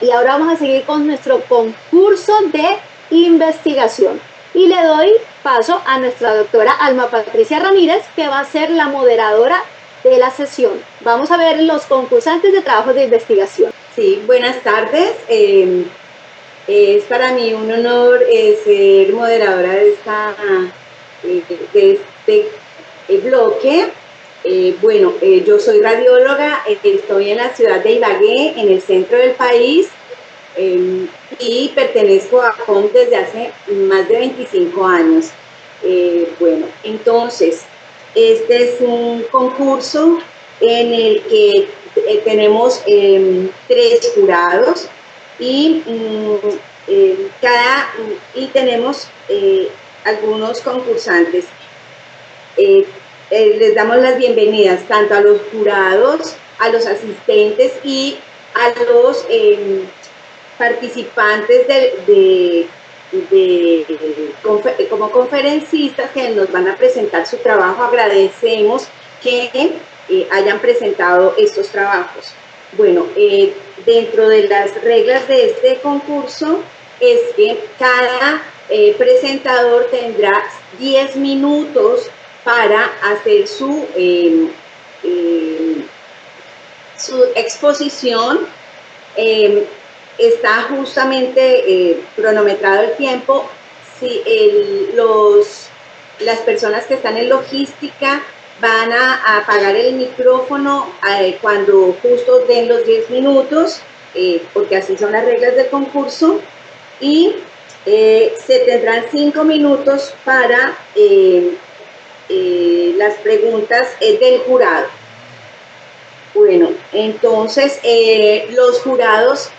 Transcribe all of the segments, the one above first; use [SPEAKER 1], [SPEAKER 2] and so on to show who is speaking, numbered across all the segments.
[SPEAKER 1] Y ahora vamos a seguir con nuestro concurso de investigación. Y le doy paso a nuestra doctora Alma Patricia Ramírez, que va a ser la moderadora de la sesión. Vamos a ver los concursantes de trabajos de investigación.
[SPEAKER 2] Sí, buenas tardes. Es para mí un honor ser moderadora de este bloque. Yo soy radióloga, estoy en la ciudad de Ibagué, en el centro del país, y pertenezco a COM desde hace más de 25 años. Entonces, este es un concurso en el que tenemos 3 jurados y tenemos algunos concursantes. Les damos las bienvenidas tanto a los jurados, a los asistentes y a los participantes como conferencistas que nos van a presentar su trabajo. Agradecemos que hayan presentado estos trabajos. Bueno, dentro de las reglas de este concurso es que cada presentador tendrá 10 minutos para hacer su exposición. Está justamente cronometrado el tiempo. Si las personas que están en logística van a apagar el micrófono cuando justo den los 10 minutos, porque así son las reglas del concurso, y se tendrán 5 minutos para las preguntas del jurado. Bueno, entonces los jurados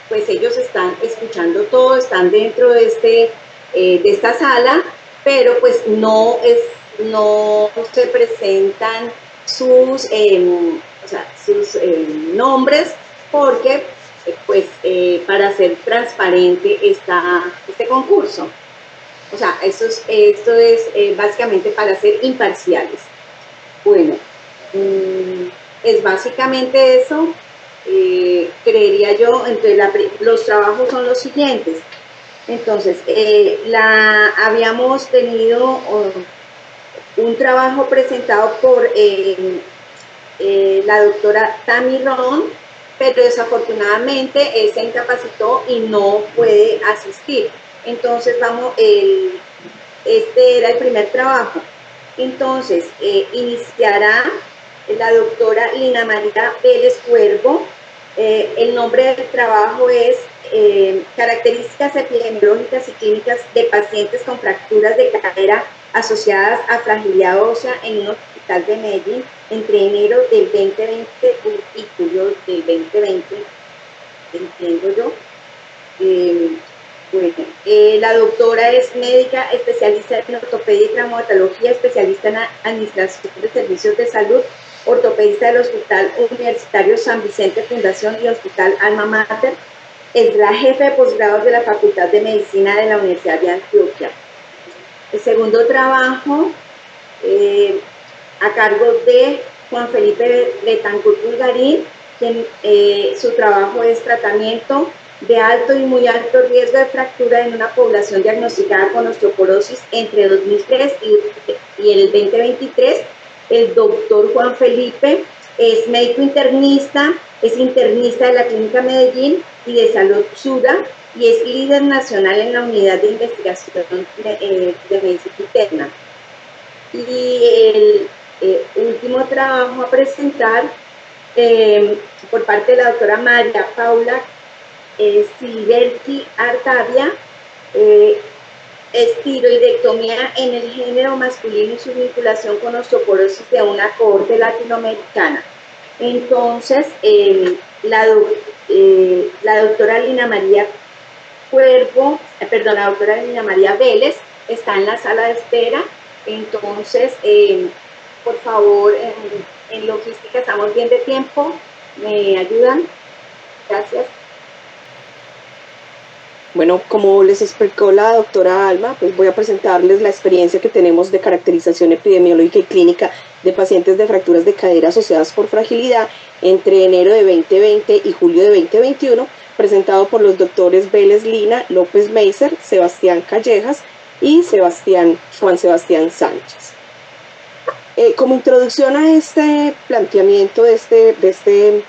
[SPEAKER 2] pues ellos están escuchando todo, están dentro de esta sala, pero pues no se presentan sus nombres, porque para ser transparente este concurso. O sea, esto es básicamente para ser imparciales. Bueno, es básicamente eso. Creería yo. Entonces los trabajos son los siguientes. Entonces, habíamos tenido un trabajo presentado por la doctora Tammy Ron, pero desafortunadamente se incapacitó y no puede asistir. Entonces este era el primer trabajo. Entonces iniciará la doctora Lina María Vélez Cuervo. El nombre del trabajo es características epidemiológicas y clínicas de pacientes con fracturas de cadera asociadas a fragilidad ósea en un hospital de Medellín entre enero del 2020 y julio del 2020, entiendo yo. La doctora es médica especialista en ortopedia y traumatología, especialista en administración de servicios de salud, ortopedista del Hospital Universitario San Vicente Fundación y Hospital Alma Mater. Es la jefe de posgrados de la Facultad de Medicina de la Universidad de Antioquia. El segundo trabajo, a cargo de Juan Felipe Betancourt Pulgarín, quien su trabajo es tratamiento de alto y muy alto riesgo de fractura en una población diagnosticada con osteoporosis entre 2003 y el 2023. El doctor Juan Felipe es médico internista, es internista de la Clínica Medellín y de Salud Sura, y es líder nacional en la unidad de investigación de medicina interna. Y el último trabajo a presentar por parte de la doctora María Paula Siberki Artavia, es tiroidectomía en el género masculino y su vinculación con osteoporosis de una cohorte latinoamericana. Entonces, la doctora Lina María la doctora Lina María Vélez está en la sala de espera. Entonces, por favor, en logística estamos bien de tiempo. ¿Me ayudan? Gracias.
[SPEAKER 3] Bueno, como les explicó la doctora Alma, pues voy a presentarles la experiencia que tenemos de caracterización epidemiológica y clínica de pacientes de fracturas de cadera asociadas por fragilidad entre enero de 2020 y julio de 2021, presentado por los doctores Vélez Lina, López Meiser, Sebastián Callejas y Juan Sebastián Sánchez. Como introducción a este planteamiento de este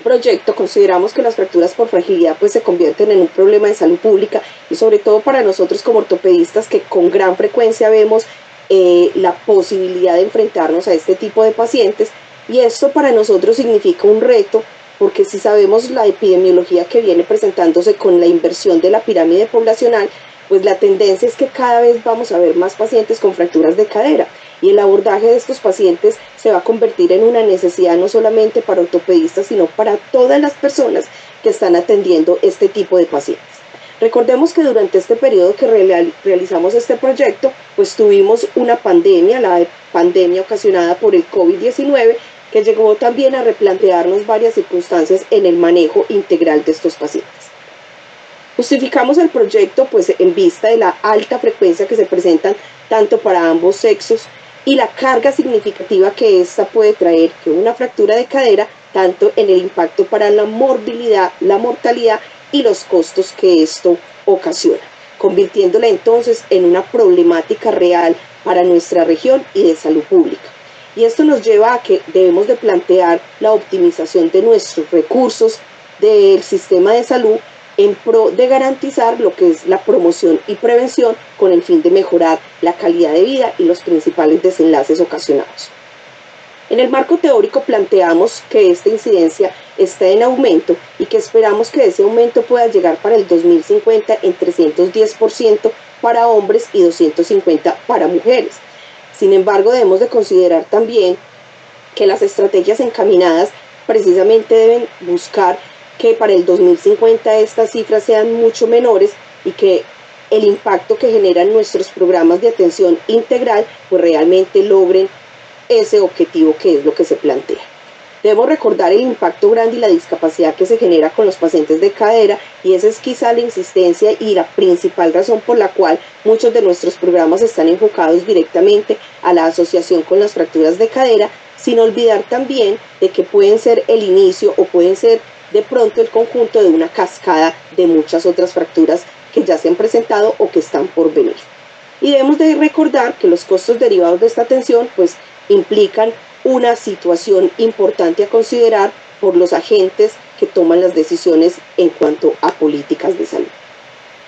[SPEAKER 3] proyecto, consideramos que las fracturas por fragilidad pues se convierten en un problema de salud pública y sobre todo para nosotros como ortopedistas que con gran frecuencia vemos la posibilidad de enfrentarnos a este tipo de pacientes, y esto para nosotros significa un reto porque si sabemos la epidemiología que viene presentándose con la inversión de la pirámide poblacional, pues la tendencia es que cada vez vamos a ver más pacientes con fracturas de cadera, y el abordaje de estos pacientes se va a convertir en una necesidad no solamente para ortopedistas, sino para todas las personas que están atendiendo este tipo de pacientes. Recordemos que durante este periodo que realizamos este proyecto, pues tuvimos una pandemia, la pandemia ocasionada por el COVID-19, que llegó también a replantearnos varias circunstancias en el manejo integral de estos pacientes. Justificamos el proyecto pues en vista de la alta frecuencia que se presentan tanto para ambos sexos y la carga significativa que esta puede traer, que una fractura de cadera, tanto en el impacto para la morbilidad, la mortalidad y los costos que esto ocasiona, convirtiéndola entonces en una problemática real para nuestra región y de salud pública. Y esto nos lleva a que debemos de plantear la optimización de nuestros recursos del sistema de salud en pro de garantizar lo que es la promoción y prevención con el fin de mejorar la calidad de vida y los principales desenlaces ocasionados. En el marco teórico planteamos que esta incidencia está en aumento y que esperamos que ese aumento pueda llegar para el 2050 en 310% para hombres y 250% para mujeres. Sin embargo, debemos de considerar también que las estrategias encaminadas precisamente deben buscar que para el 2050 estas cifras sean mucho menores y que el impacto que generan nuestros programas de atención integral pues realmente logren ese objetivo que es lo que se plantea. Debemos recordar el impacto grande y la discapacidad que se genera con los pacientes de cadera, y esa es quizá la insistencia y la principal razón por la cual muchos de nuestros programas están enfocados directamente a la asociación con las fracturas de cadera, sin olvidar también de que pueden ser el inicio o pueden ser de pronto el conjunto de una cascada de muchas otras fracturas que ya se han presentado o que están por venir. Y debemos de recordar que los costos derivados de esta atención pues implican una situación importante a considerar por los agentes que toman las decisiones en cuanto a políticas de salud.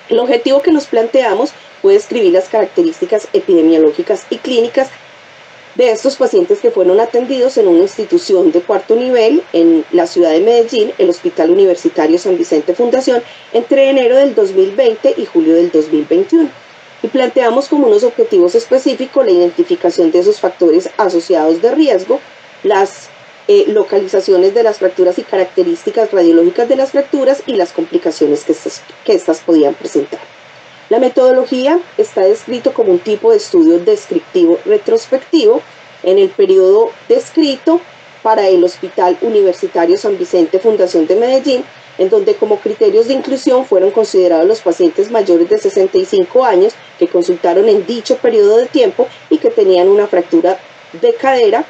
[SPEAKER 3] El objetivo que nos planteamos fue describir las características epidemiológicas y clínicas de estos pacientes que fueron atendidos en una institución de cuarto nivel en la ciudad de Medellín, el Hospital Universitario San Vicente Fundación, entre enero del 2020 y julio del 2021. Y planteamos como unos objetivos específicos la identificación de esos factores asociados de riesgo, las localizaciones de las fracturas y características radiológicas de las fracturas y las complicaciones que estas podían presentar. La metodología está descrito como un tipo de estudio descriptivo retrospectivo en el periodo descrito para el Hospital Universitario San Vicente Fundación de Medellín, en donde como criterios de inclusión fueron considerados los pacientes mayores de 65 años que consultaron en dicho periodo de tiempo y que tenían una fractura de cadera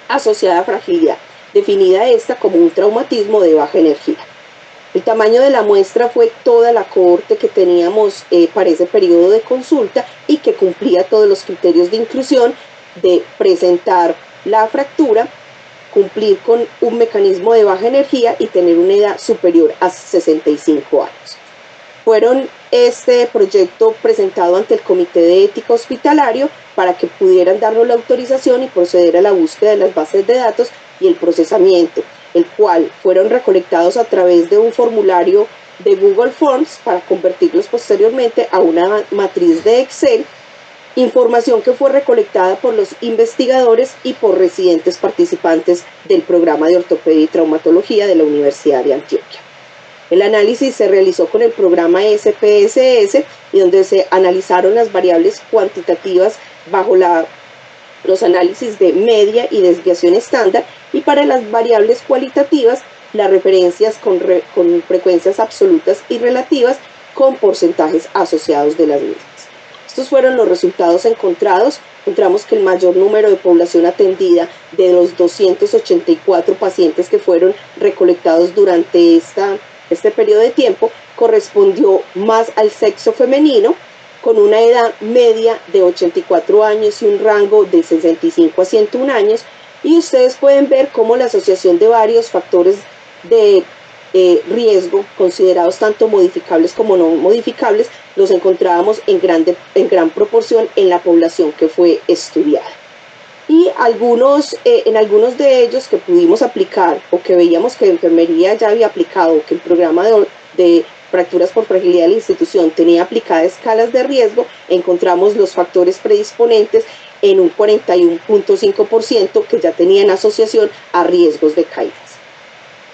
[SPEAKER 3] asociada a fragilidad, definida esta como un traumatismo de baja energía. El tamaño de la muestra fue toda la cohorte que teníamos para ese periodo de consulta y que cumplía todos los criterios de inclusión de presentar la fractura, cumplir con un mecanismo de baja energía y tener una edad superior a 65 años. Fueron este proyecto presentado ante el Comité de Ética Hospitalario para que pudieran darnos la autorización y proceder a la búsqueda de las bases de datos y el procesamiento, el cual fueron recolectados a través de un formulario de Google Forms para convertirlos posteriormente a una matriz de Excel, información que fue recolectada por los investigadores y por residentes participantes del programa de ortopedia y traumatología de la Universidad de Antioquia. El análisis se realizó con el programa SPSS y donde se analizaron las variables cuantitativas bajo los análisis de media y desviación estándar, y para las variables cualitativas las referencias con frecuencias absolutas y relativas con porcentajes asociados de las mismas. Estos fueron los resultados encontrados. Encontramos que el mayor número de población atendida de los 284 pacientes que fueron recolectados durante este periodo de tiempo correspondió más al sexo femenino, con una edad media de 84 años y un rango de 65 a 101 años. Y ustedes pueden ver cómo la asociación de varios factores de riesgo, considerados tanto modificables como no modificables, los encontrábamos en gran proporción en la población que fue estudiada. Y en algunos de ellos que pudimos aplicar o que veíamos que enfermería ya había aplicado, que el programa de fracturas por fragilidad de la institución tenía aplicadas escalas de riesgo, encontramos los factores predisponentes en un 41.5% que ya tenían asociación a riesgos de caídas.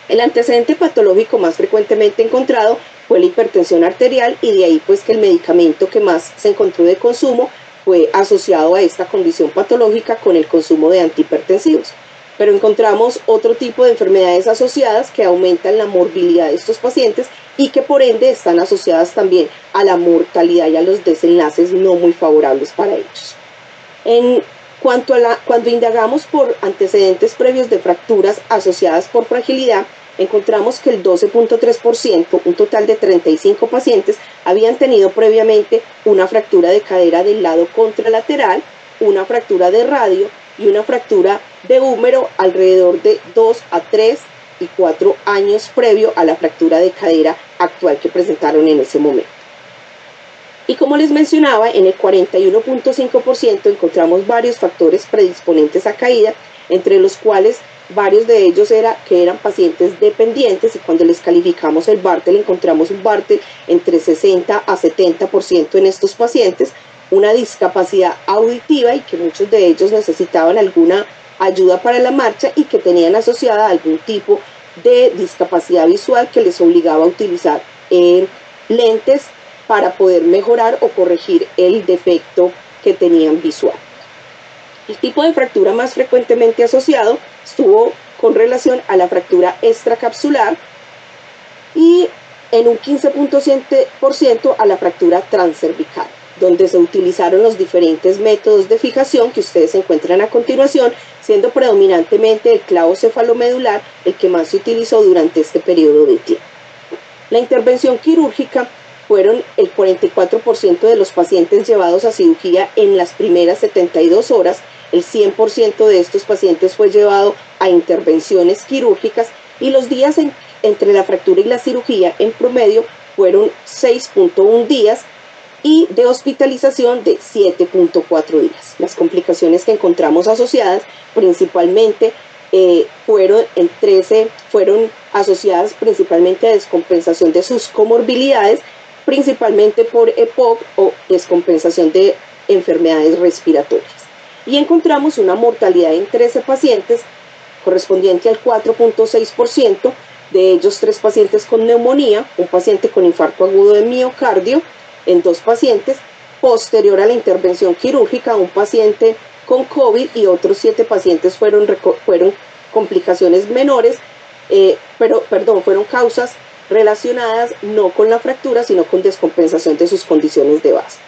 [SPEAKER 3] El antecedente patológico más frecuentemente encontrado fue la hipertensión arterial, y de ahí pues que el medicamento que más se encontró de consumo fue asociado a esta condición patológica con el consumo de antihipertensivos. Pero encontramos otro tipo de enfermedades asociadas que aumentan la morbilidad de estos pacientes y que por ende están asociadas también a la mortalidad y a los desenlaces no muy favorables para ellos. Cuando indagamos por antecedentes previos de fracturas asociadas por fragilidad, encontramos que el 12.3%, un total de 35 pacientes, habían tenido previamente una fractura de cadera del lado contralateral, una fractura de radio y una fractura de húmero alrededor de 2 a 3 y 4 años previo a la fractura de cadera actual que presentaron en ese momento. Y como les mencionaba, en el 41.5% encontramos varios factores predisponentes a caída, entre los cuales varios de ellos eran pacientes dependientes, y cuando les calificamos el Bartel encontramos un Bartel entre 60 a 70% en estos pacientes, una discapacidad auditiva y que muchos de ellos necesitaban alguna ayuda para la marcha y que tenían asociada algún tipo de discapacidad visual que les obligaba a utilizar lentes para poder mejorar o corregir el defecto que tenían visual. El tipo de fractura más frecuentemente asociado estuvo con relación a la fractura extracapsular y en un 15.7% a la fractura transcervical, donde se utilizaron los diferentes métodos de fijación que ustedes encuentran a continuación, siendo predominantemente el clavo cefalomedular el que más se utilizó durante este periodo de tiempo. La intervención quirúrgica fueron el 44% de los pacientes llevados a cirugía en las primeras 72 horas, el 100% de estos pacientes fue llevado a intervenciones quirúrgicas y los días entre la fractura y la cirugía en promedio fueron 6.1 días y de hospitalización de 7.4 días. Las complicaciones que encontramos asociadas principalmente fueron asociadas principalmente a descompensación de sus comorbilidades, principalmente por EPOC o descompensación de enfermedades respiratorias. Y encontramos una mortalidad en 13 pacientes correspondiente al 4.6%, de ellos 3 pacientes con neumonía, un paciente con infarto agudo de miocardio en 2 pacientes, posterior a la intervención quirúrgica, un paciente con COVID y otros 7 pacientes fueron complicaciones menores, fueron causas relacionadas no con la fractura, sino con descompensación de sus condiciones de base.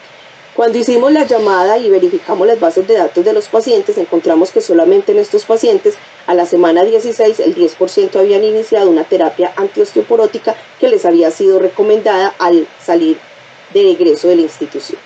[SPEAKER 3] Cuando hicimos la llamada y verificamos las bases de datos de los pacientes, encontramos que solamente en estos pacientes, a la semana 16, el 10% habían iniciado una terapia antiosteoporótica que les había sido recomendada al salir de egreso de la institución.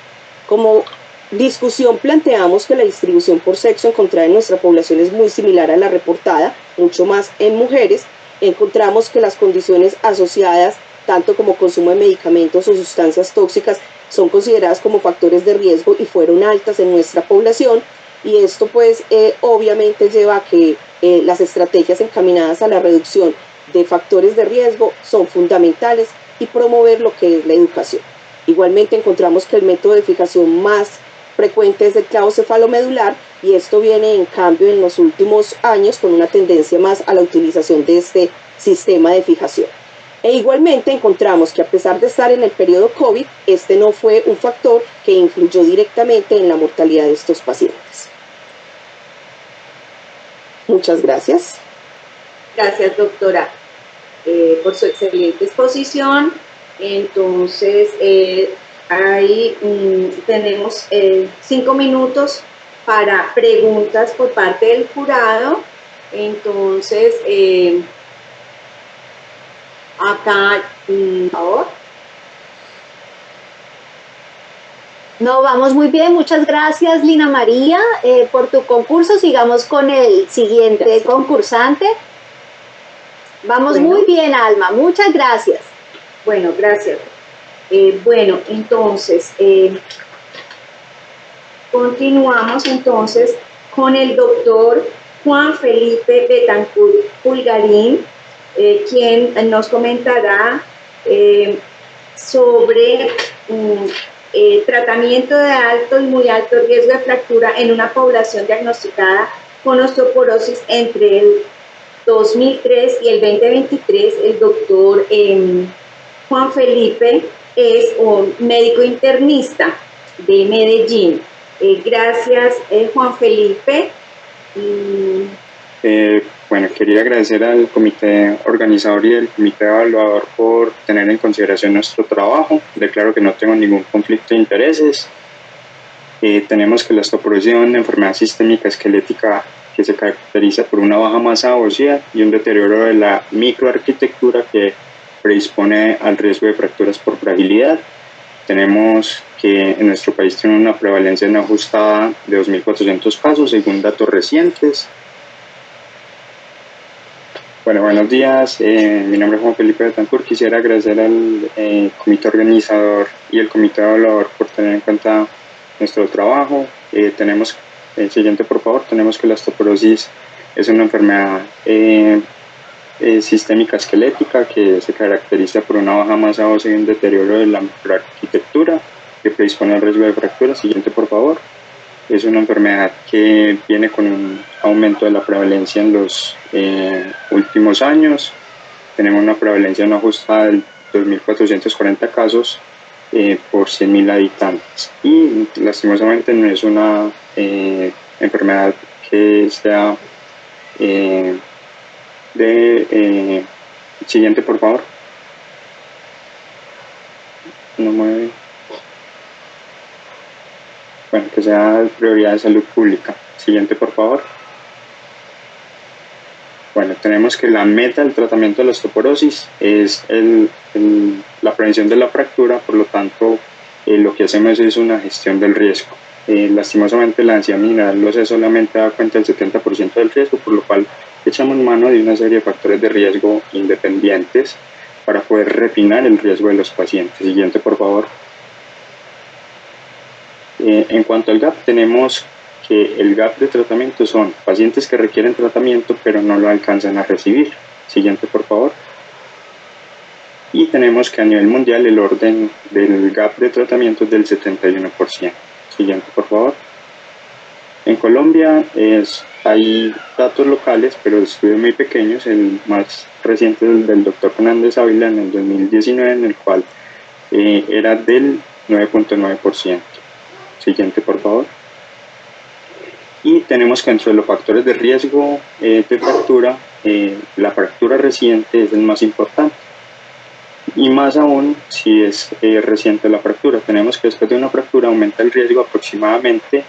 [SPEAKER 3] Como discusión planteamos que la distribución por sexo encontrada en nuestra población es muy similar a la reportada, mucho más en mujeres. Encontramos que las condiciones asociadas, tanto como consumo de medicamentos o sustancias tóxicas, son consideradas como factores de riesgo y fueron altas en nuestra población, y esto pues obviamente lleva a que las estrategias encaminadas a la reducción de factores de riesgo son fundamentales y promover lo que es la educación. Igualmente encontramos que el método de fijación más frecuente es el clavo cefalomedular, y esto viene en cambio en los últimos años con una tendencia más a la utilización de este sistema de fijación. E igualmente encontramos que a pesar de estar en el periodo COVID, este no fue un factor que influyó directamente en la mortalidad de estos pacientes. Muchas gracias.
[SPEAKER 2] Gracias, doctora, por su excelente exposición. Entonces, ahí tenemos 5 minutos para preguntas por parte del jurado. Entonces, acá, por favor.
[SPEAKER 1] No, vamos muy bien, muchas gracias Lina María por tu concurso. Sigamos con el siguiente concursante. Vamos muy bien, Alma, muchas gracias.
[SPEAKER 2] Bueno, gracias. Bueno, entonces, continuamos entonces con el doctor Juan Felipe Betancourt Pulgarín, quien nos comentará sobre tratamiento de alto y muy alto riesgo de fractura en una población diagnosticada con osteoporosis entre el 2003 y el 2023. El doctor Juan Felipe es un médico internista de Medellín. Gracias, Juan Felipe.
[SPEAKER 4] Bueno, quería agradecer al comité organizador y al comité evaluador por tener en consideración nuestro trabajo. Declaro que no tengo ningún conflicto de intereses. Tenemos que la osteoporosis es una enfermedad sistémica esquelética que se caracteriza por una baja masa ósea y un deterioro de la microarquitectura que predispone al riesgo de fracturas por fragilidad. Tenemos que en nuestro país tiene una prevalencia no ajustada de 2.400 casos según datos recientes. Bueno, buenos días. Mi nombre es Juan Felipe Betancourt. Quisiera agradecer al comité organizador y el comité evaluador por tener en cuenta nuestro trabajo. Tenemos, el siguiente por favor, tenemos que la osteoporosis es una enfermedad sistémica esquelética que se caracteriza por una baja masa ósea y un deterioro de la microarquitectura que predispone al riesgo de fractura. Siguiente por favor. Es una enfermedad que viene con un aumento de la prevalencia en los últimos años. Tenemos una prevalencia no ajustada de 2.440 casos por 100.000 habitantes. Y lastimosamente no es una enfermedad que sea siguiente por favor. No mueve. Bueno, que sea prioridad de salud pública. Siguiente, por favor. Bueno, tenemos que la meta del tratamiento de la osteoporosis es la prevención de la fractura, por lo tanto, lo que hacemos es una gestión del riesgo. Lastimosamente, la densidad mineral ósea solamente da cuenta del 70% del riesgo, por lo cual echamos mano de una serie de factores de riesgo independientes para poder refinar el riesgo de los pacientes. Siguiente, por favor. En cuanto al GAP, tenemos que el GAP de tratamiento son pacientes que requieren tratamiento pero no lo alcanzan a recibir. Siguiente, por favor. Y tenemos que a nivel mundial el orden del GAP de tratamiento es del 71%. Siguiente, por favor. En Colombia hay datos locales, pero estudios muy pequeños. El más reciente es el del doctor Fernández Ávila en el 2019, en el cual era del 9.9%. Siguiente, por favor. Y tenemos que dentro de los factores de riesgo de fractura, la fractura reciente es el más importante. Y más aún si es reciente la fractura. Tenemos que después de una fractura aumenta el riesgo aproximadamente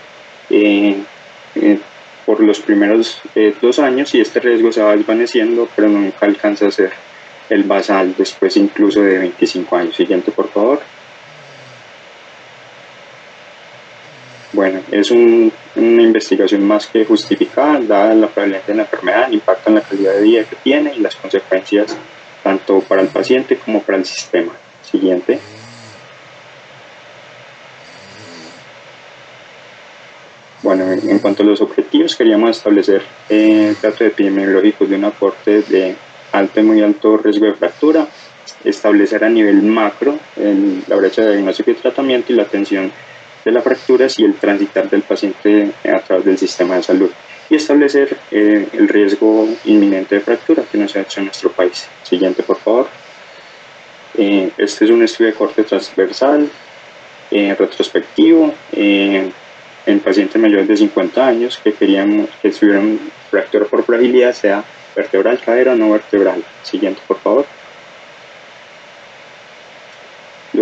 [SPEAKER 4] por los primeros 2 años y este riesgo se va desvaneciendo, pero nunca alcanza a ser el basal después incluso de 25 años. Siguiente, por favor. Bueno, es una investigación más que justificada, dada la prevalencia de la enfermedad, el impacto en la calidad de vida que tiene y las consecuencias tanto para el paciente como para el sistema. Siguiente. Bueno, en cuanto a los objetivos, queríamos establecer datos epidemiológicos de un aporte de alto y muy alto riesgo de fractura, establecer a nivel macro la brecha de diagnóstico y tratamiento y la atención de las fracturas y el transitar del paciente a través del sistema de salud y establecer el riesgo inminente de fractura que no se ha hecho en nuestro país. Siguiente, por favor. Este es un estudio de corte transversal, retrospectivo, en pacientes mayores de 50 años que queríamos que tuvieran fractura por fragilidad, sea vertebral, cadera o no vertebral. Siguiente, por favor.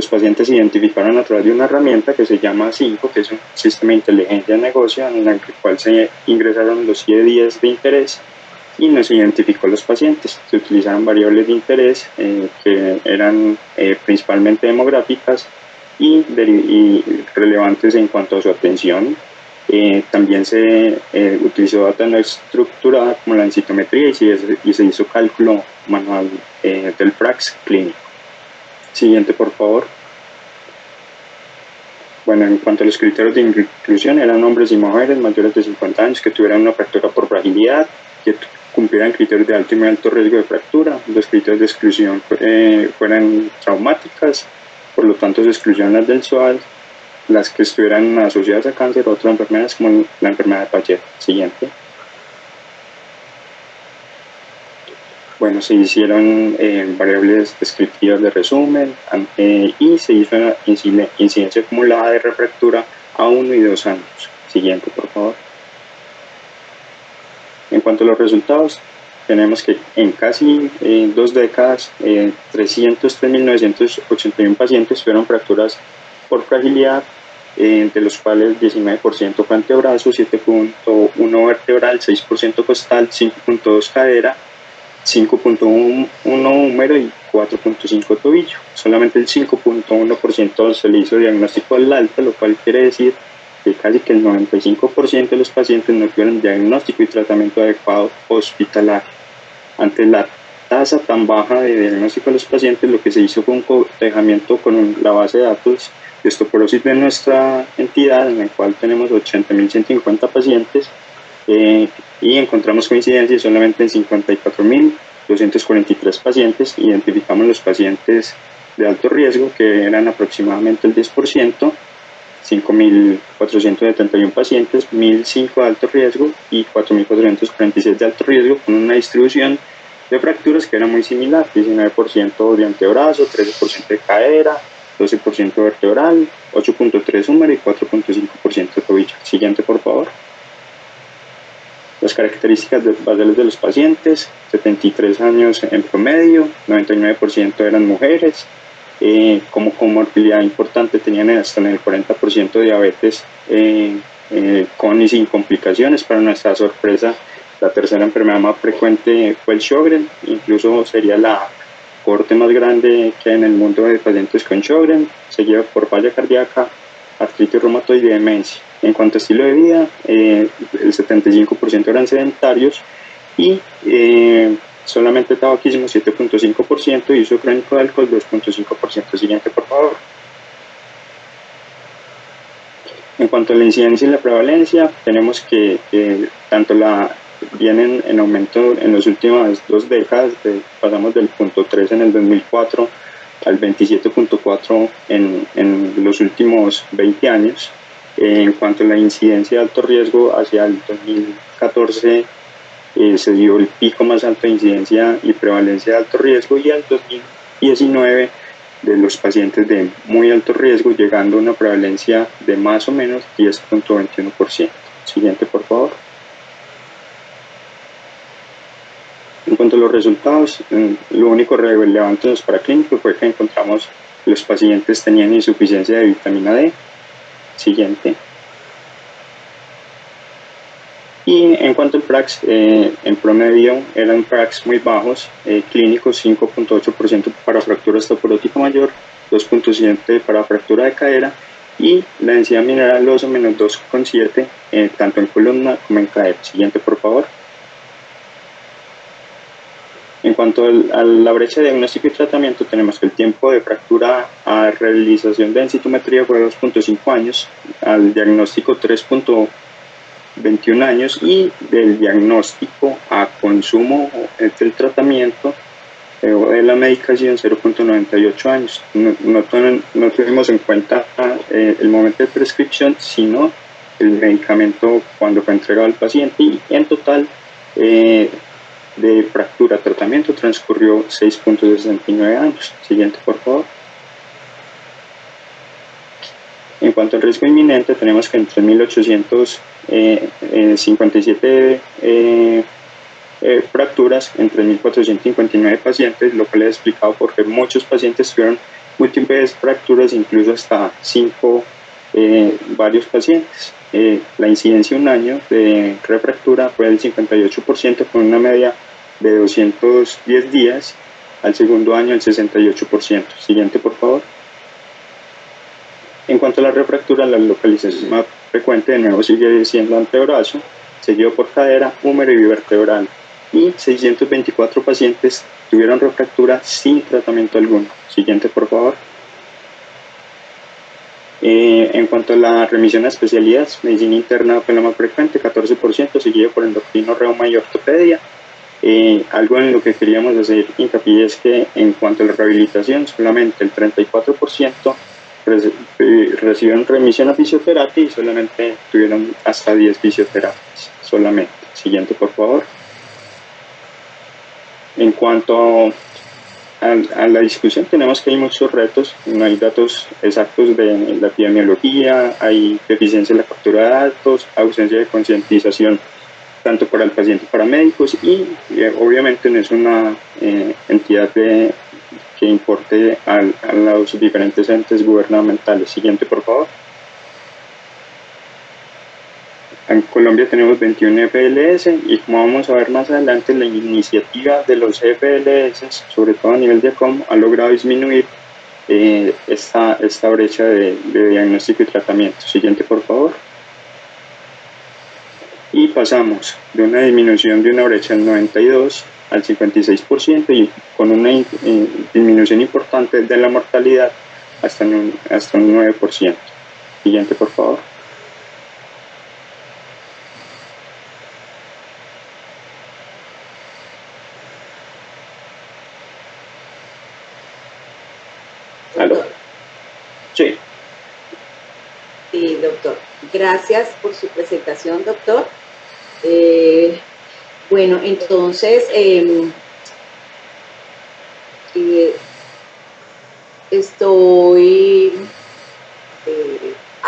[SPEAKER 4] los pacientes se identificaron a través de una herramienta que se llama 5, que es un sistema de inteligencia de negocio en el cual se ingresaron los CIE-10 de interés y no se identificó los pacientes. Se utilizaron variables de interés que eran principalmente demográficas y relevantes en cuanto a su atención. También se utilizó data no estructurada como la densitometría y se hizo cálculo manual del FRAX clínico. Siguiente, por favor. Bueno, en cuanto a los criterios de inclusión, eran hombres y mujeres mayores de 50 años que tuvieran una fractura por fragilidad, que cumplieran criterios de alto y muy alto riesgo de fractura. Los criterios de exclusión fueran traumáticas, por lo tanto se excluyeron las del SOAS, las que estuvieran asociadas a cáncer o otras enfermedades como la enfermedad de Paget. Siguiente. Bueno, se hicieron variables descriptivas de resumen y se hizo una incidencia acumulada de refractura a 1 y 2 años. Siguiente, por favor. En cuanto a los resultados, tenemos que en casi 2 décadas, 303.981 pacientes tuvieron fracturas por fragilidad, de los cuales 19% fue antebrazo, 7.1 vertebral, 6% costal, 5.2 cadera, 5.1 húmero y 4.5 tobillo. Solamente el 5.1% se le hizo diagnóstico al alta, lo cual quiere decir que casi que el 95% de los pacientes no tuvieron diagnóstico y tratamiento adecuado hospitalario. Ante la tasa tan baja de diagnóstico de los pacientes, lo que se hizo fue un cotejamiento con la base de datos de osteoporosis de nuestra entidad, en la cual tenemos 80.150 pacientes, y encontramos coincidencias solamente en 54.243 pacientes. Identificamos los pacientes de alto riesgo, que eran aproximadamente el 10%, 5.471 pacientes, 1.005 de alto riesgo y 4.446 de alto riesgo, con una distribución de fracturas que era muy similar: 19% de antebrazo, 13% de cadera, 12% vertebral, 8.3 húmero y 4.5% de tobillo. Siguiente, por favor. Las características basales de los pacientes: 73 años en promedio, 99% eran mujeres, como comorbilidad importante tenían hasta en el 40% de diabetes con y sin complicaciones. Para nuestra sorpresa, la tercera enfermedad más frecuente fue el Sjögren, incluso sería la corte más grande que hay en el mundo de pacientes con Sjögren, seguida por falla cardíaca, artritis reumatoide y demencia. En cuanto a estilo de vida, el 75% eran sedentarios y solamente tabaquismo 7.5% y uso crónico de alcohol 2.5%. Siguiente, por favor. En cuanto a la incidencia y la prevalencia, tenemos que tanto vienen en aumento en las últimas 2 décadas, pasamos del 0.3 en el 2004 al 27.4 en los últimos 20 años. En cuanto a la incidencia de alto riesgo, hacia el 2014 se dio el pico más alto de incidencia y prevalencia de alto riesgo, y al 2019 de los pacientes de muy alto riesgo, llegando a una prevalencia de más o menos 10.21%. Siguiente, por favor. En cuanto a los resultados, lo único relevante en los paraclínicos fue que encontramos que los pacientes tenían insuficiencia de vitamina D. Siguiente. Y en cuanto al FRAX, en promedio eran FRAX muy bajos, clínicos: 5.8% para fractura osteoporótica mayor, 2.7% para fractura de cadera, y la densidad mineral ósea menos 2.7, tanto en columna como en cadera. Siguiente, por favor. En cuanto a la brecha de diagnóstico y tratamiento, tenemos que el tiempo de fractura a realización de densitometría fue 2.5 años, al diagnóstico 3.21 años y del diagnóstico a consumo del tratamiento o de la medicación 0.98 años. No tuvimos en cuenta el momento de prescripción, sino el medicamento cuando fue entregado al paciente, y en total de fractura a tratamiento transcurrió 6.69 años. Siguiente, por favor. En cuanto al riesgo inminente, tenemos que en 3.857 fracturas en 3.459 pacientes, lo cual les he explicado porque muchos pacientes tuvieron múltiples fracturas, incluso hasta 5 varios pacientes. La incidencia un año de refractura fue del 58% con una media de 210 días, al segundo año el 68%. Siguiente, por favor. En cuanto a la refractura, la localización más frecuente de nuevo sigue siendo antebrazo, seguido por cadera, húmero y bivertebral, y 624 pacientes tuvieron refractura sin tratamiento alguno. Siguiente, por favor. En cuanto a la remisión a especialidades, medicina interna fue la más frecuente, 14%, seguido por endocrino, reuma y ortopedia. Algo en lo que queríamos hacer hincapié es que en cuanto a la rehabilitación, solamente el 34% recibieron remisión a fisioterapia y solamente tuvieron hasta 10 fisioterapias, solamente. Siguiente, por favor. En cuanto a la discusión, tenemos que hay muchos retos, no hay datos exactos de la epidemiología, hay deficiencia en la captura de datos, ausencia de concientización tanto para el paciente como para médicos y obviamente no es una entidad que importe a los diferentes entes gubernamentales. Siguiente, por favor. En Colombia tenemos 21 FLS y como vamos a ver más adelante, la iniciativa de los FLS, sobre todo a nivel de ACOM, ha logrado disminuir esta brecha de diagnóstico y tratamiento. Siguiente, por favor. Y pasamos de una disminución de una brecha del 92 al 56% y con una disminución importante de la mortalidad hasta un 9%. Siguiente, por favor. ¿Aló? Sí.
[SPEAKER 2] Sí, doctor. Gracias por su presentación, doctor. Bueno, entonces,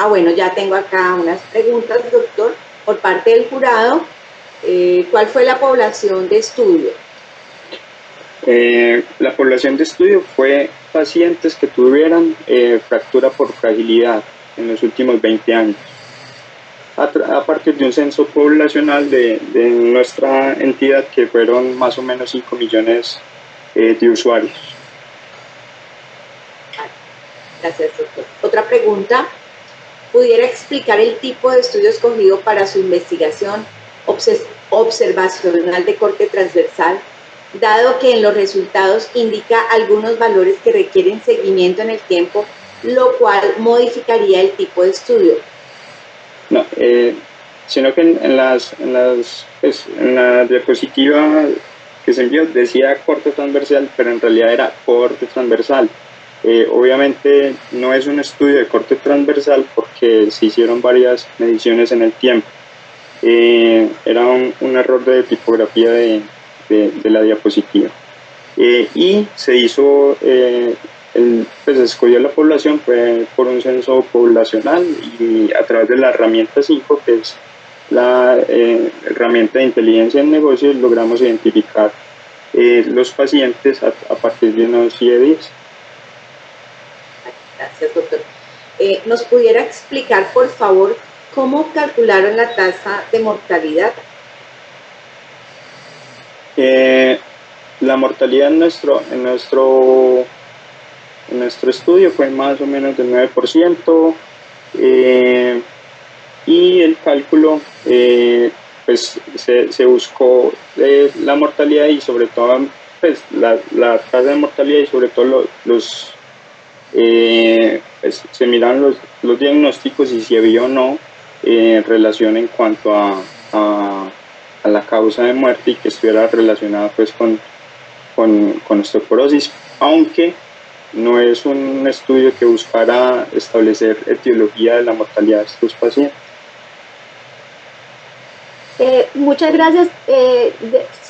[SPEAKER 2] bueno, ya tengo acá unas preguntas, doctor, por parte del jurado. ¿Cuál fue la población de estudio?
[SPEAKER 4] La población de estudio fue pacientes que tuvieran fractura por fragilidad en los últimos 20 años, a partir de un censo poblacional de nuestra entidad, que fueron más o menos 5 millones de usuarios.
[SPEAKER 2] Gracias, doctor. Otra pregunta. ¿Pudiera explicar el tipo de estudio escogido para su investigación observacional de corte transversal, dado que en los resultados indica algunos valores que requieren seguimiento en el tiempo, lo cual modificaría el tipo de estudio?
[SPEAKER 4] No, sino que en la diapositiva que se envió decía corte transversal, pero en realidad era corte transversal. Obviamente no es un estudio de corte transversal porque se hicieron varias mediciones en el tiempo. Era un error de tipografía de la diapositiva. Y se hizo, pues se escogió la población fue por un censo poblacional y a través de la herramienta 5, que es la herramienta de inteligencia en negocios, logramos identificar los pacientes a partir de unos 10 días.
[SPEAKER 2] Gracias, doctor. ¿Nos pudiera explicar, por favor, cómo calcularon la tasa de mortalidad?
[SPEAKER 4] La mortalidad en nuestro estudio fue más o menos del 9%, y el cálculo pues se buscó la mortalidad y sobre todo pues, la tasa de mortalidad y sobre todo pues, se miraron los diagnósticos y si había o no relación en cuanto a la causa de muerte y que estuviera relacionada pues con osteoporosis, aunque no es un estudio que buscara establecer etiología de la mortalidad de estos pacientes.
[SPEAKER 1] Muchas gracias.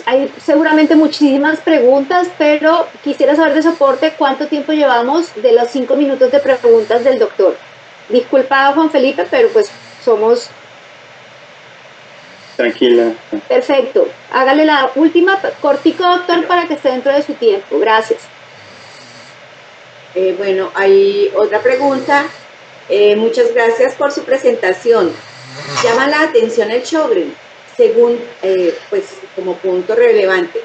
[SPEAKER 1] Hay seguramente muchísimas preguntas, pero quisiera saber de soporte cuánto tiempo llevamos de los 5 minutos de preguntas del doctor. Disculpa, Juan Felipe, pero pues somos...
[SPEAKER 4] Tranquila.
[SPEAKER 1] Perfecto. Hágale la última, cortico, doctor, para que esté dentro de su tiempo. Gracias.
[SPEAKER 2] Bueno, hay otra pregunta. Muchas gracias por su presentación. Llama la atención el Sjögren, según, pues como punto relevante.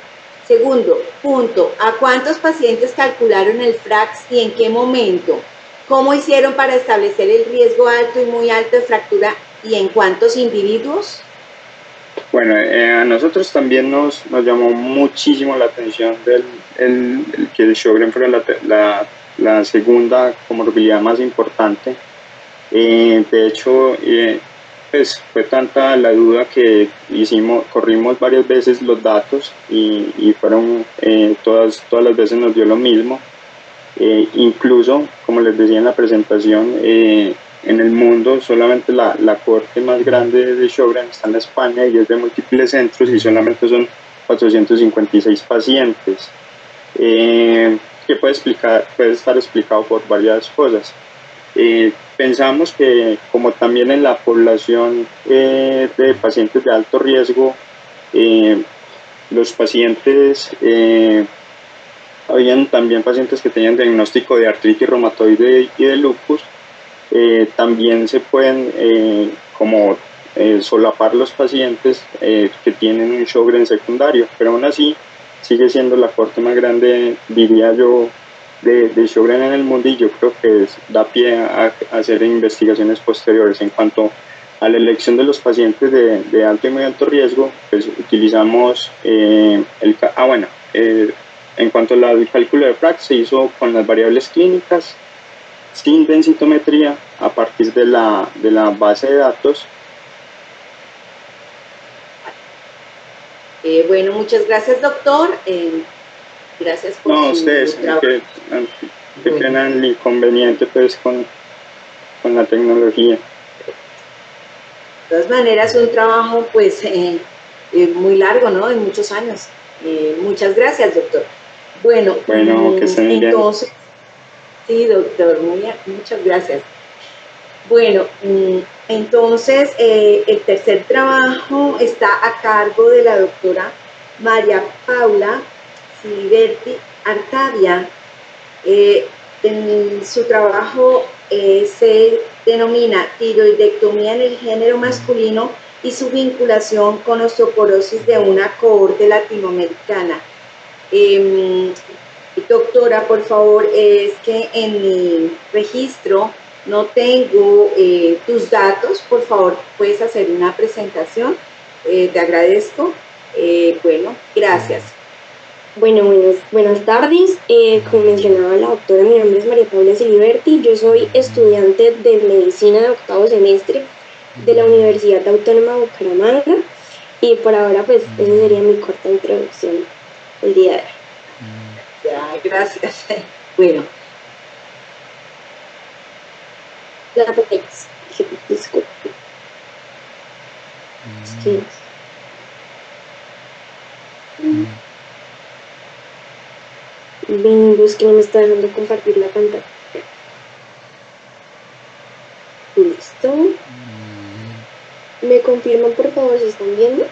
[SPEAKER 2] Segundo punto, ¿a cuántos pacientes calcularon el FRAX y en qué momento? ¿Cómo hicieron para establecer el riesgo alto y muy alto de fractura y en cuántos individuos?
[SPEAKER 4] Bueno, a nosotros también nos llamó muchísimo la atención que el Sjögren fuera la segunda comorbilidad más importante. De hecho, pues fue tanta la duda que corrimos varias veces los datos y fueron todas las veces nos dio lo mismo. Incluso, como les decía en la presentación, en el mundo solamente la cohorte más grande de Sjögren está en España y es de múltiples centros y solamente son 456 pacientes. Que puede estar explicado por varias cosas. Pensamos que como también en la población de pacientes de alto riesgo, los pacientes, habían también pacientes que tenían diagnóstico de artritis reumatoide y de lupus, también se pueden solapar los pacientes que tienen un Sjögren secundario, pero aún así sigue siendo la cohorte más grande, diría yo, de Sjögren en el mundo, y yo creo que da pie a hacer investigaciones posteriores. En cuanto a la elección de los pacientes de alto y muy alto riesgo, pues utilizamos en cuanto al cálculo de FRAX, se hizo con las variables clínicas, sin densitometría, a partir de la base de datos.
[SPEAKER 2] Bueno, muchas gracias, doctor. Gracias por su
[SPEAKER 4] ustedes,
[SPEAKER 2] trabajo.
[SPEAKER 4] Que tengan el inconveniente pues con la tecnología.
[SPEAKER 2] De todas maneras, un trabajo pues muy largo, ¿no? De muchos años. Muchas gracias, doctor. Bueno,
[SPEAKER 4] que estén
[SPEAKER 2] entonces, bien. Sí, doctor, muchas gracias. Bueno, entonces el tercer trabajo está a cargo de la doctora María Paula Siliberti Artavia. En su trabajo se denomina tiroidectomía en el género masculino y su vinculación con osteoporosis de una cohorte latinoamericana. Doctora, por favor, es que en mi registro no tengo tus datos. Por favor, puedes hacer una presentación. Te agradezco. Bueno, gracias.
[SPEAKER 5] Bueno, buenas tardes. Como mencionaba la doctora, mi nombre es María Paula Siliberti. Yo soy estudiante de medicina de octavo semestre de la Universidad Autónoma de Bucaramanga, y por ahora pues esa sería mi corta introducción el día de hoy.
[SPEAKER 2] Ya, gracias. Bueno.
[SPEAKER 5] La tenemos. Disculpe. Sí. Windows que no me está dejando compartir la pantalla. Listo. ¿Me confirman por favor si están viendo?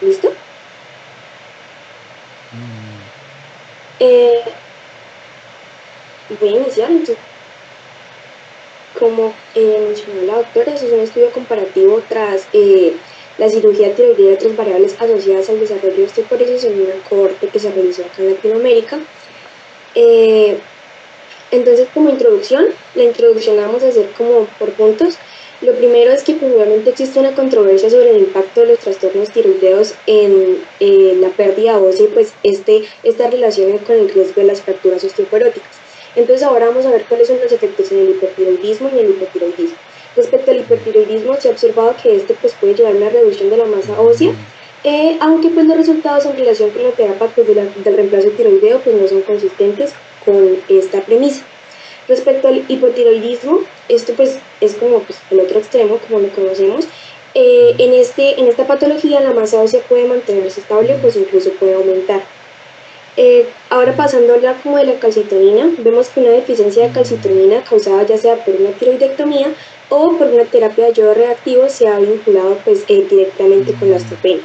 [SPEAKER 5] ¿Listo? Voy a iniciar entonces. Como mencionó la doctora, eso es un estudio comparativo tras la cirugía tiroidea de otras variables asociadas al desarrollo de osteoporosis en una cohorte que se realizó acá en Latinoamérica. Entonces, como introducción, la introducción la vamos a hacer como por puntos. Lo primero es que probablemente existe una controversia sobre el impacto de los trastornos tiroideos en la pérdida ósea y pues esta relación con el riesgo de las fracturas osteoporóticas. Entonces ahora vamos a ver cuáles son los efectos en el hipertiroidismo y en el hipotiroidismo. Respecto al hipertiroidismo, se ha observado que pues puede llevar a una reducción de la masa ósea, aunque pues los resultados en relación con la terapia pues, del reemplazo tiroideo pues no son consistentes con esta premisa. Respecto al hipotiroidismo, esto pues es como pues, el otro extremo, como lo conocemos. En esta patología la masa ósea puede mantenerse estable, pues incluso puede aumentar. Ahora pasando a hablar como de la calcitonina, vemos que una deficiencia de calcitonina causada ya sea por una tiroidectomía o por una terapia de yodo reactivo se ha vinculado pues, directamente con la osteopenia.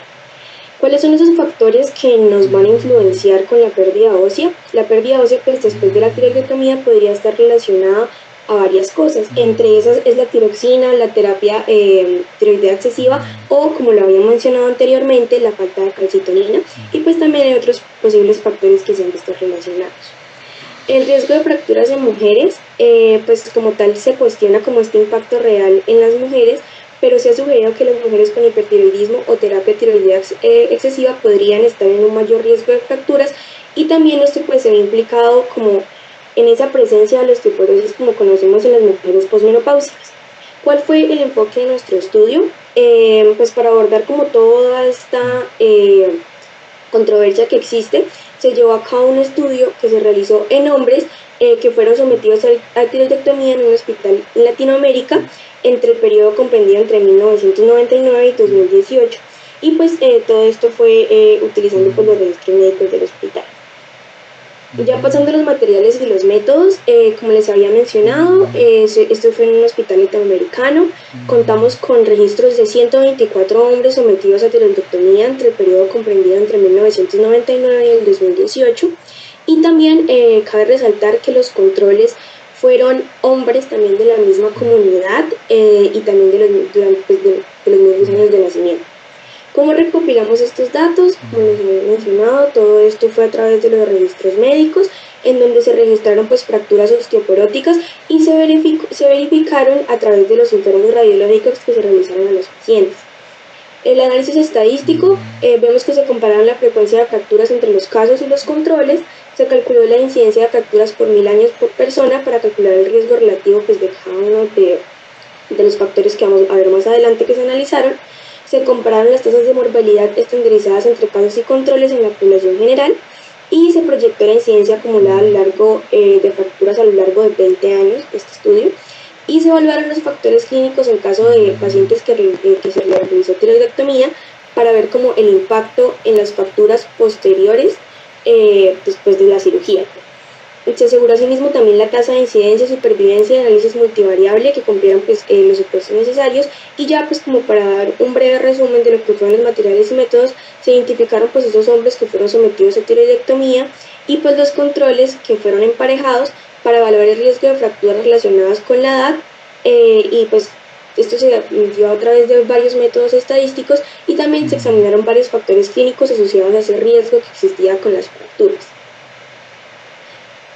[SPEAKER 5] ¿Cuáles son esos factores que nos van a influenciar con la pérdida ósea? La pérdida ósea, pues después de la tiroidectomía, podría estar relacionada a varias cosas. Entre esas es la tiroxina, la terapia tiroidea excesiva o, como lo había mencionado anteriormente, la falta de calcitonina, y pues también hay otros posibles factores que se han visto relacionados. El riesgo de fracturas en mujeres, pues como tal se cuestiona como este impacto real en las mujeres, pero se ha sugerido que las mujeres con hipertiroidismo o terapia tiroidea excesiva podrían estar en un mayor riesgo de fracturas, y también esto pues se ve implicado como en esa presencia de la osteoporosis como conocemos en las mujeres posmenopáusicas. ¿Cuál fue el enfoque de nuestro estudio? Pues para abordar como toda esta controversia que existe, se llevó a cabo un estudio que se realizó en hombres que fueron sometidos a tiroidectomía en un hospital en Latinoamérica entre el periodo comprendido entre 1999 y 2018, y pues todo esto fue utilizando pues, los registros médicos del hospital. Ya pasando a los materiales y los métodos, como les había mencionado, esto fue en un hospital latinoamericano. Contamos con registros de 124 hombres sometidos a tiroidectomía entre el periodo comprendido entre 1999 y el 2018, y también cabe resaltar que los controles fueron hombres también de la misma comunidad y también de los mismos años de nacimiento. ¿Cómo recopilamos estos datos? Como les había mencionado, todo esto fue a través de los registros médicos, en donde se registraron pues fracturas osteoporóticas y se verificaron a través de los informes radiológicos que se realizaron a los pacientes. El análisis estadístico, vemos que se compararon la frecuencia de fracturas entre los casos y los controles. Se calculó la incidencia de fracturas por 1000 años por persona para calcular el riesgo relativo pues, de cada uno de los factores que vamos a ver más adelante que se analizaron. Se compararon las tasas de mortalidad estandarizadas entre casos y controles en la población general, y se proyectó la incidencia acumulada a lo largo de fracturas a lo largo de 20 años de este estudio, y se evaluaron los factores clínicos en caso de pacientes que se les realizó tiroidectomía para ver como el impacto en las fracturas posteriores después de la cirugía. Se aseguró asimismo también la tasa de incidencia, supervivencia y análisis multivariable que cumplieran pues, los supuestos necesarios, y ya pues como para dar un breve resumen de lo que fueron los materiales y métodos, se identificaron pues esos hombres que fueron sometidos a tiroidectomía y pues los controles que fueron emparejados para evaluar el riesgo de fracturas relacionadas con la edad, y pues esto se dio a través de varios métodos estadísticos, y también se examinaron varios factores clínicos asociados a ese riesgo que existía con las fracturas.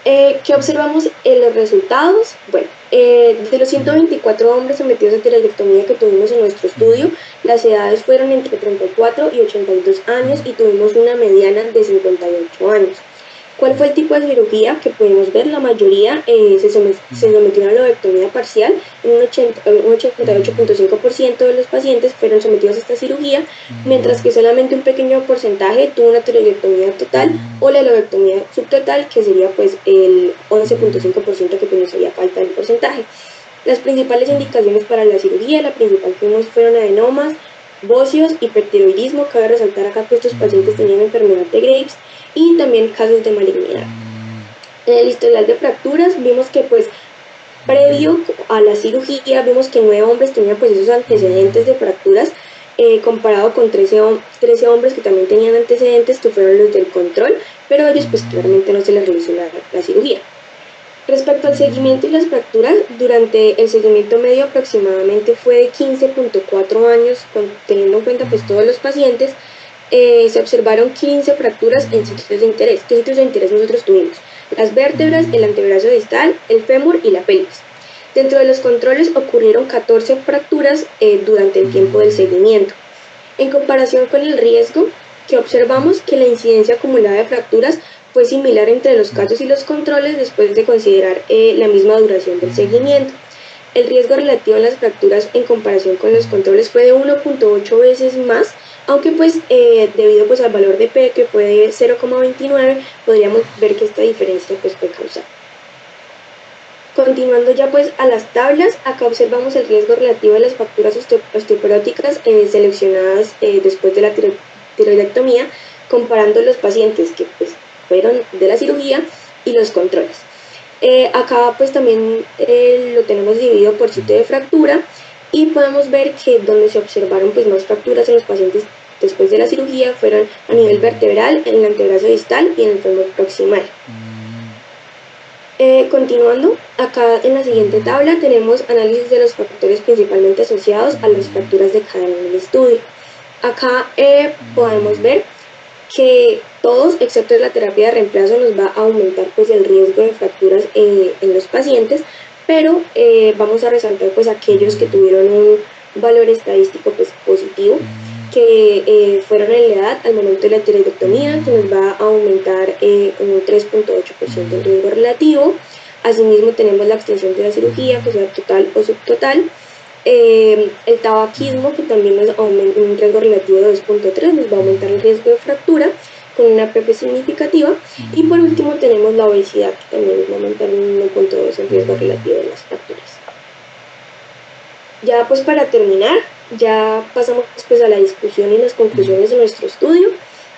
[SPEAKER 5] ¿Qué observamos en los resultados? Bueno, de los 124 hombres sometidos a tiroidectomía que tuvimos en nuestro estudio, las edades fueron entre 34 y 82 años y tuvimos una mediana de 58 años. ¿Cuál fue el tipo de cirugía que pudimos ver? La mayoría se sometieron a la lobectomía parcial. Un 88.5% de los pacientes fueron sometidos a esta cirugía, mientras que solamente un pequeño porcentaje tuvo una tiroidectomía total o la lobectomía subtotal, que sería pues el 11.5% que nos haría falta del porcentaje. Las principales indicaciones para la cirugía, la principal que vimos fueron adenomas, bóceos, hipertiroidismo. Cabe resaltar acá que estos pacientes tenían enfermedad de Graves y también casos de malignidad. En el historial de fracturas vimos que pues previo a la cirugía vimos que 9 hombres tenían pues esos antecedentes de fracturas, comparado con 13 hombres que también tenían antecedentes, que fueron los del control, pero a ellos pues claramente no se les realizó la cirugía. Respecto al seguimiento y las fracturas, durante el seguimiento medio aproximadamente fue de 15.4 años, teniendo en cuenta pues todos los pacientes. Se observaron 15 fracturas en sitios de interés. ¿Qué sitios de interés nosotros tuvimos? Las vértebras, el antebrazo distal, el fémur y la pelvis. Dentro de los controles ocurrieron 14 fracturas durante el tiempo del seguimiento. En comparación con el riesgo, que observamos que la incidencia acumulada de fracturas fue similar entre los casos y los controles después de considerar la misma duración del seguimiento. El riesgo relativo a las fracturas en comparación con los controles fue de 1.8 veces más, aunque pues debido pues al valor de P, que fue de 0,29, podríamos ver que esta diferencia pues fue causal. Continuando ya pues a las tablas, acá observamos el riesgo relativo a las fracturas osteoporóticas seleccionadas después de la tiroidectomía, comparando los pacientes que pues fueron de la cirugía y los controles. Acá pues también lo tenemos dividido por sitio de fractura, y podemos ver que donde se observaron pues más fracturas en los pacientes después de la cirugía fueron a nivel vertebral, en el antebrazo distal y en el fémur proximal. Continuando, acá en la siguiente tabla tenemos análisis de los factores principalmente asociados a las fracturas de cadera en el estudio. Acá podemos ver que todos, excepto la terapia de reemplazo, nos va a aumentar pues el riesgo de fracturas en los pacientes, pero vamos a resaltar pues aquellos que tuvieron un valor estadístico pues positivo, que fueron en la edad al momento de la tiroidectomía, que nos va a aumentar en un 3.8% el riesgo relativo. Asimismo tenemos la extensión de la cirugía, que sea total o subtotal. El tabaquismo, que también nos aumenta un riesgo relativo de 2.3, nos va a aumentar el riesgo de fractura con una PP significativa. Y por último tenemos la obesidad, que también nos va a aumentar en 1.2 el riesgo relativo de las fracturas. Ya pues para terminar, ya pasamos pues a la discusión y las conclusiones de nuestro estudio.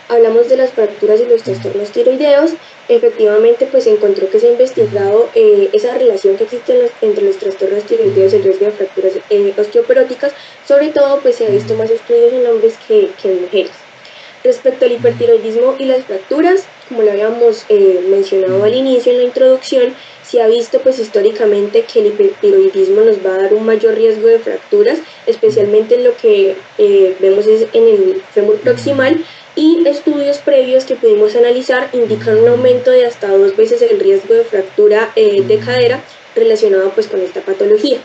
[SPEAKER 5] Hablamos de las fracturas y los trastornos tiroideos. Efectivamente pues se encontró que se ha investigado esa relación que existe entre los trastornos tiroideos y el riesgo de fracturas osteoporóticas. Sobre todo pues se ha visto más estudios en hombres que en mujeres. Respecto al hipertiroidismo y las fracturas, como lo habíamos mencionado al inicio en la introducción, se ha visto pues históricamente que el hipertiroidismo nos va a dar un mayor riesgo de fracturas, especialmente en lo que vemos es en el fémur proximal, y estudios previos que pudimos analizar indican un aumento de hasta 2 veces el riesgo de fractura de cadera relacionado pues con esta patología.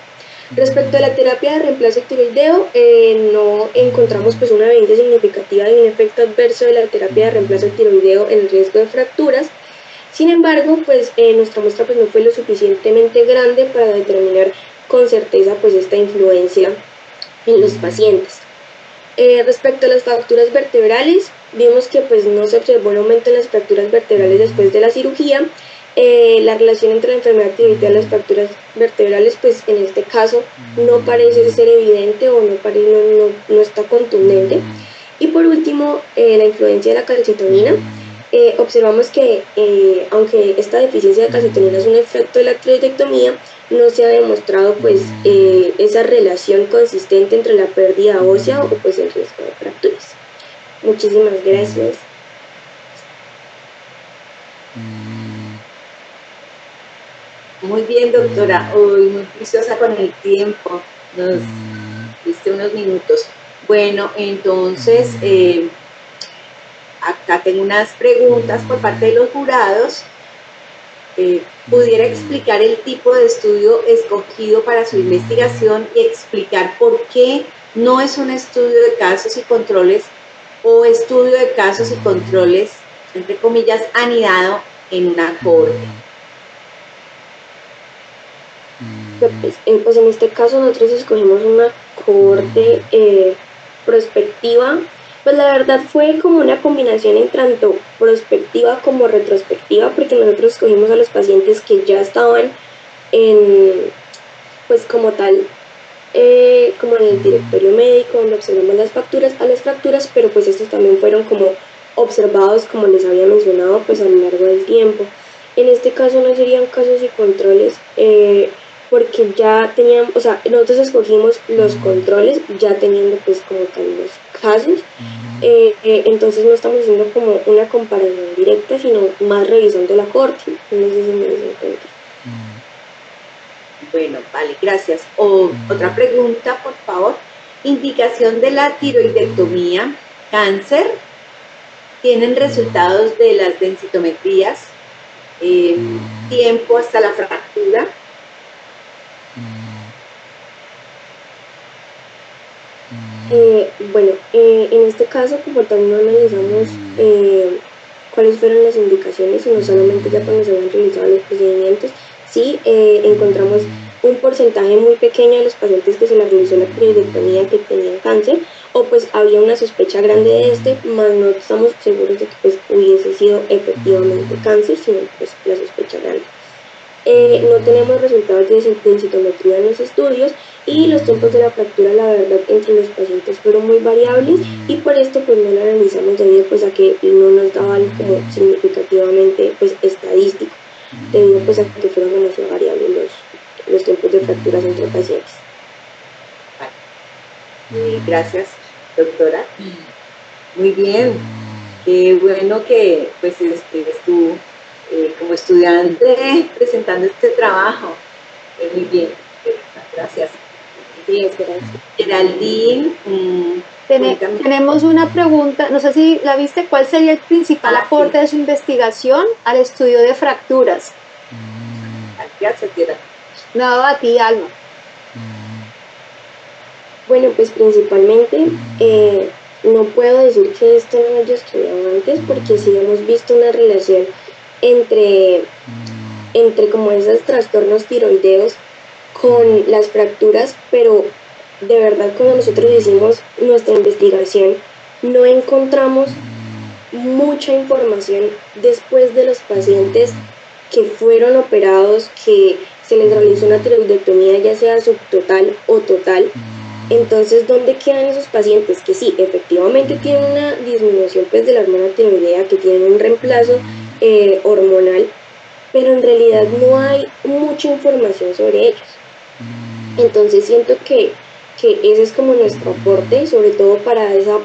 [SPEAKER 5] Respecto a la terapia de reemplazo tiroideo, no encontramos pues una evidencia significativa de un efecto adverso de la terapia de reemplazo tiroideo en el riesgo de fracturas. Sin embargo, pues nuestra muestra pues no fue lo suficientemente grande para determinar con certeza pues esta influencia en los pacientes. Respecto a las fracturas vertebrales, vimos que pues no se observó un aumento en las fracturas vertebrales después de la cirugía. La relación entre la enfermedad tiroidea y las fracturas vertebrales pues en este caso no parece ser evidente o no está contundente. Y por último, la influencia de la calcitonina. Observamos que aunque esta deficiencia de calcitonina es un efecto de la tiroidectomía, no se ha demostrado pues esa relación consistente entre la pérdida ósea o pues el riesgo de fracturas. Muchísimas gracias.
[SPEAKER 2] Muy bien, doctora. Hoy muy juiciosa con el tiempo. Nos diste unos minutos. Bueno, entonces, acá tengo unas preguntas por parte de los jurados. ¿Pudiera explicar el tipo de estudio escogido para su investigación y explicar por qué no es un estudio de casos y controles o estudio de casos y controles, entre comillas, anidado en una cohorte?
[SPEAKER 5] Pues en este caso nosotros escogimos una cohorte prospectiva. Pues la verdad fue como una combinación en tanto prospectiva como retrospectiva, porque nosotros escogimos a los pacientes que ya estaban pues como tal, como en el directorio médico, donde observamos las fracturas, pero pues estos también fueron como observados, como les había mencionado, pues a lo largo del tiempo. En este caso no serían casos y controles, porque ya teníamos, o sea, nosotros escogimos los controles ya teniendo pues como tal los casos, entonces no estamos haciendo como una comparación directa, sino más revisando la corte. No sé si me des cuenta.
[SPEAKER 2] Bueno, vale, gracias. Otra pregunta, por favor. Indicación de la tiroidectomía, cáncer. ¿Tienen resultados de las densitometrías? Tiempo hasta la fractura.
[SPEAKER 5] Bueno, en este caso como tal no analizamos cuáles fueron las indicaciones, sino solamente ya cuando se habían realizado los procedimientos. Sí, encontramos un porcentaje muy pequeño de los pacientes que se les realizó la tiroidectomía que tenían cáncer, o pues había una sospecha grande de este, mas no estamos seguros de que pues hubiese sido efectivamente cáncer, sino pues la sospecha grande. No tenemos resultados de densitometría en los estudios, y los tiempos de la fractura, la verdad, entre los pacientes fueron muy variables, y por esto pues no la analizamos debido pues a que no nos daban como significativamente pues estadístico, debido pues a que fueron demasiado variables los tiempos de fracturas entre pacientes.
[SPEAKER 2] Gracias, doctora. Muy bien. Qué bueno que pues estés tú como estudiante presentando este trabajo. Muy bien. Gracias.
[SPEAKER 5] Sí, gracias.
[SPEAKER 2] Geraldine,
[SPEAKER 1] tenemos una pregunta, no sé si la viste, ¿cuál sería el principal aporte de su investigación al estudio de fracturas?
[SPEAKER 2] Gracias, Geraldine.
[SPEAKER 1] No, a ti, Alma.
[SPEAKER 5] Bueno, pues principalmente no puedo decir que esto no haya estudiado antes, porque sí hemos visto una relación entre como esos trastornos tiroideos con las fracturas, pero de verdad cuando nosotros hicimos nuestra investigación no encontramos mucha información después de los pacientes que fueron operados, que se les realizó una tiroidectomía ya sea subtotal o total. Entonces, ¿dónde quedan esos pacientes que sí, efectivamente tienen una disminución pues, de la hormona tiroidea, que tienen un reemplazo hormonal, pero en realidad no hay mucha información sobre ellos? Entonces siento que ese es como nuestro aporte, sobre todo para esa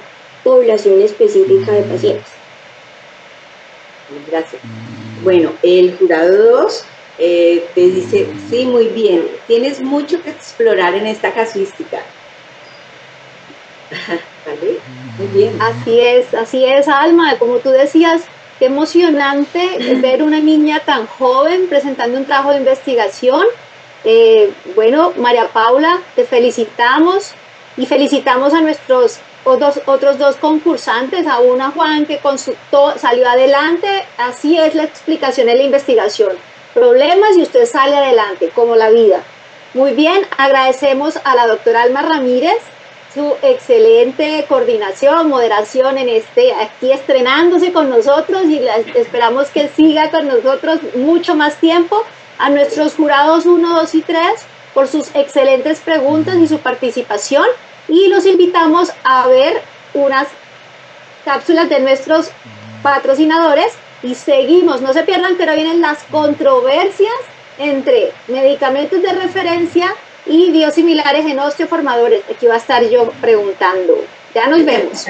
[SPEAKER 5] población específica de pacientes.
[SPEAKER 2] Gracias. Bueno, el jurado 2 te dice, sí, muy bien, tienes mucho que explorar en esta casuística. ¿Vale? Muy bien.
[SPEAKER 1] Así es, Alma, como tú decías, qué emocionante ver una niña tan joven presentando un trabajo de investigación. Bueno, María Paula, te felicitamos y felicitamos a nuestros otros dos concursantes, a una Juan que salió adelante. Así es la explicación de la investigación. Problemas y usted sale adelante, como la vida. Muy bien, agradecemos a la doctora Alma Ramírez su excelente coordinación, moderación en aquí estrenándose con nosotros, y esperamos que siga con nosotros mucho más tiempo. A nuestros jurados 1, 2 y 3 por sus excelentes preguntas y su participación, y los invitamos a ver unas cápsulas de nuestros patrocinadores y seguimos, no se pierdan, pero vienen las controversias entre medicamentos de referencia y biosimilares en osteoformadores. Aquí va a estar yo preguntando. Ya nos vemos.